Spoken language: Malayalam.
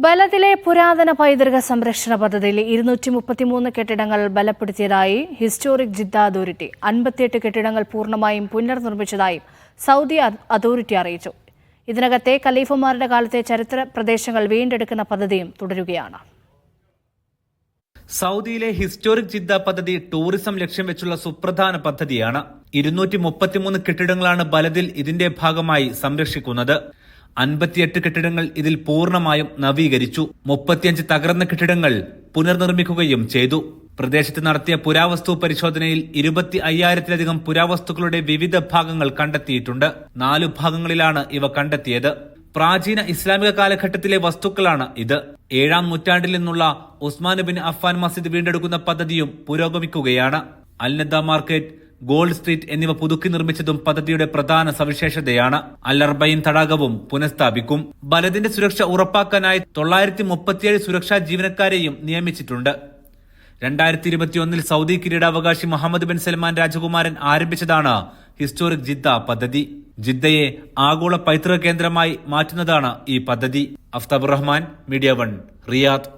ബലത്തിലെ പുരാതന പൈതൃക സംരക്ഷണ പദ്ധതിയിൽ 233 കെട്ടിടങ്ങൾ ബലപ്പെടുത്തിയതായി ഹിസ്റ്റോറിക് ജിദ്ദ അതോറിറ്റി. 58 കെട്ടിടങ്ങൾ പൂർണ്ണമായും പുനർനിർമ്മിച്ചതായും സൗദി അതോറിറ്റി അറിയിച്ചു. ഇതിനകത്തെ ഖലീഫമാരുടെ കാലത്തെ ചരിത്ര പ്രദേശങ്ങൾ വീണ്ടെടുക്കുന്ന പദ്ധതിയും തുടരുകയാണ്. സൗദിയിലെ ഹിസ്റ്റോറിക് ജിദ്ദ പദ്ധതി ടൂറിസം ലക്ഷ്യം വെച്ചുള്ള സുപ്രധാന പദ്ധതിയാണ്. 233 കെട്ടിടങ്ങളാണ് ബലദിൽ ഇതിന്റെ ഭാഗമായി സംരക്ഷിക്കുന്നത്. 58 കെട്ടിടങ്ങൾ ഇതിൽ പൂർണ്ണമായും നവീകരിച്ചു. 35 തകർന്ന കെട്ടിടങ്ങൾ പുനർനിർമ്മിക്കുകയും ചെയ്തു. പ്രദേശത്ത് നടത്തിയ പുരാവസ്തു പരിശോധനയിൽ 25,000-ലധികം പുരാവസ്തുക്കളുടെ വിവിധ ഭാഗങ്ങൾ കണ്ടെത്തിയിട്ടുണ്ട്. 4 ഭാഗങ്ങളിലാണ് ഇവ കണ്ടെത്തിയത്. പ്രാചീന ഇസ്ലാമിക കാലഘട്ടത്തിലെ വസ്തുക്കളാണ് ഇത്. 7-ാം നൂറ്റാണ്ടിൽ നിന്നുള്ള ഉസ്മാൻ ബിൻ അഫ്ഫാൻ മസ്ജിദ് വീണ്ടെടുക്കുന്ന പദ്ധതിയും പുരോഗമിക്കുകയാണ്. അൽനദ മാർക്കറ്റ്, ഗോൾഡ് സ്ട്രീറ്റ് എന്നിവ പുതുക്കി നിർമ്മിച്ചതും പദ്ധതിയുടെ പ്രധാന സവിശേഷതയാണ്. അൽ-അർബഈൻ തടാകവും പുനഃസ്ഥാപിക്കും. ബലദിന്റെ സുരക്ഷ ഉറപ്പാക്കാനായി 937 സുരക്ഷാ ജീവനക്കാരെയും നിയമിച്ചിട്ടുണ്ട്. 2021 സൗദി കിരീടാവകാശി മുഹമ്മദ് ബിൻ സൽമാൻ രാജകുമാരൻ ആരംഭിച്ചതാണ് ഹിസ്റ്റോറിക് ജിദ്ദ പദ്ധതി. ജിദ്ദയെ ആഗോള പൈതൃക കേന്ദ്രമായി മാറ്റുന്നതാണ് ഈ പദ്ധതി. Aftab Rahman, media 1, Riyadh.